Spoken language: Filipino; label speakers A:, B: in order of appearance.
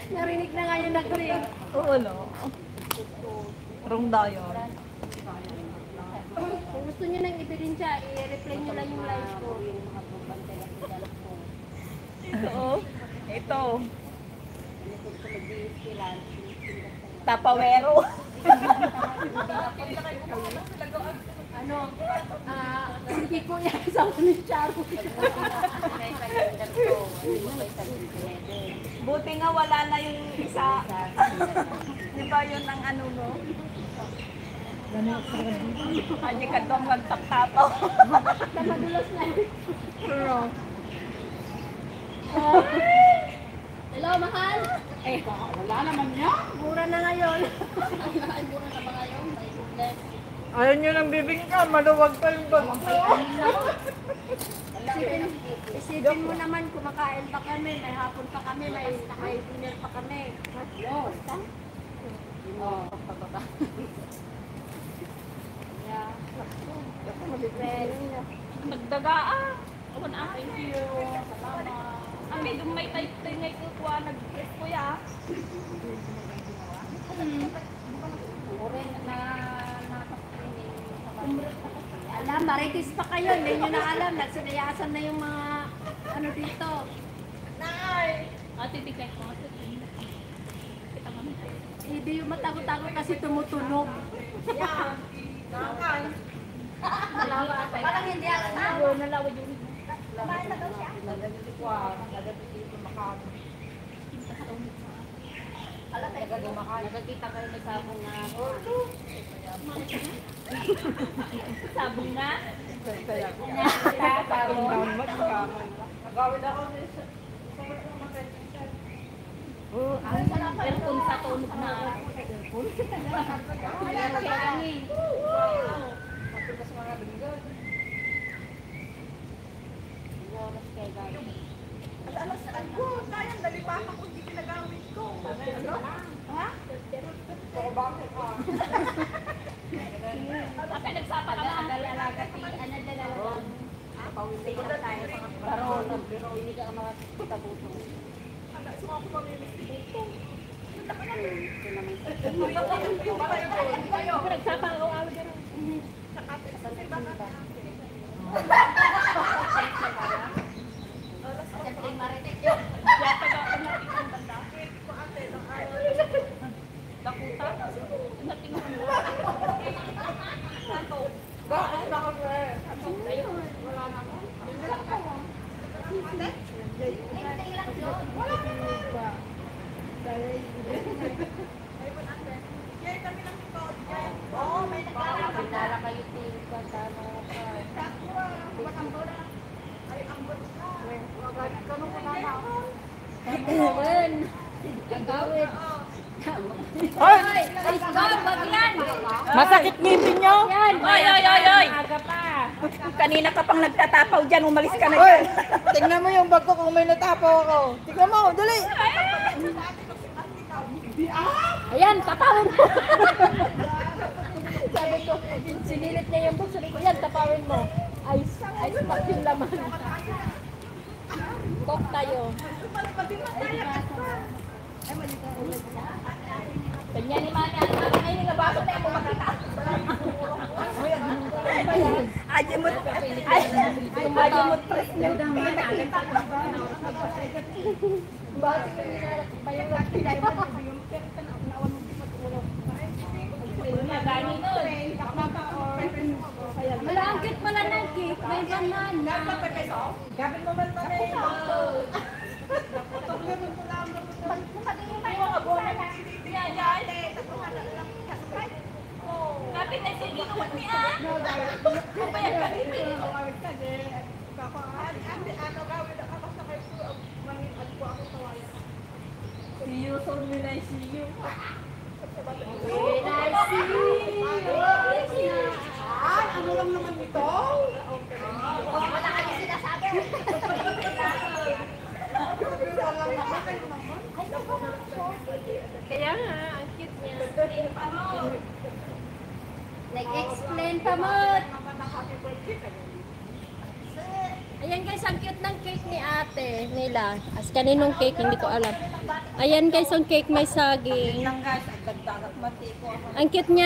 A: Narinig na nga yung nag-ring.
B: Oo, no. Wrong dayon.
A: Kung gusto nyo nang ebidensya, i-replay nyo lang yung live ko.
B: Ito. Ito. Tapawero.
A: Ano? Hindi ko niya kasama ni Charo.
B: Buti nga wala na yung isa. Di ba yun ang ano mo? Hindi ka doon magtaptapaw.
A: Madulas na. Hello, mahal?
B: Eh, wala naman yan.
A: Mura na ngayon. Ay, mura na ba ngayon? My goodness.
B: Ayaw nyo ng bibingka, maluwag pa yung bag.
A: Isipin mo naman, kumakain pa kami, may hapon pa kami, may dinner pa kami. Yun. Oh, pababa. Yeah.
B: Nagdagaa. Awan ang thank you. Salamat. Ang may dumay tayo ngay kukuha, nag-press ko ya.
A: Alam, maritis pa kayo, hindi nyo na alam, nagsinayasan na yung mga ano dito.
B: Nay! Ate, tigay ko. Kita kami.
A: Hindi yung matago-tago kasi tumutunog.
B: Yan. Nakakay.
A: Parang hindi alam na.
B: Nalawad yung
A: Kumain na daw siya. Alam tayo, nakakita kayo ng sabong na
B: sabong na.
A: Gawin ako
B: Pero kung sa tunog na.
A: alas ko, kayang dalipakan ko hindi ginagamit ko. Ha? Bakit ka?
B: Bakit nagsapa ka na?
A: Alaga ti, ano dalawa? Pawili ka tayo sa kaparoon. Hindi ka makakitabuto.
B: Gusto ko mamimiss dito. Nagsapa ako awag ka rin.
A: Maritik yun.
B: Dakuta. Natingnan mo.
A: Bakit ako ba?
B: Wala na ako.
A: Oo, may nagkakaroon. Pinala kayo tingin ka. Ay, ambot na. Magalit ka nung wala na ako. Ewan. Agawin.
B: Hoy!
A: Wag yan.
B: Masakit ngipin nyo?
A: Yan.
B: Oy, oy, oy, oy!
A: Aga pa.
B: Kanina ka pang nagtatapaw dyan, umalis ka na dyan.
C: Tingnan mo yung bag ko kung may natapaw ako. Tingnan mo, dali.
A: Ayan, tapawin mo. Sabi ko, sinilit niya yung bukso ko. Yan, tapawin mo. Ice pack yung laman. Tok tayo. Kanya ni Mani, ano ngayon yung nabasok na yung makita.
B: Ajimot. Ajimot press nyo.
A: Bakit yung bayang
B: Gani nun.
A: malangkit pala ng cake. May banana.
C: Gabin mo man pa rin.
B: Kapit na sige naman niya. Kapayag ka rin. See you soon when I see you.
C: Ano lang naman ito?
A: Wala ka niya sinasabi.
B: Kaya nga, ang cute niya.
A: Nag-explain pa mo. Ayan guys, ang cute ng cake ni ate nila. As kaninong cake, hindi ko alam. Ayan guys, ang cake may saging.
C: Lang guys, ang dagdagat matiko.
A: Ang cute niya.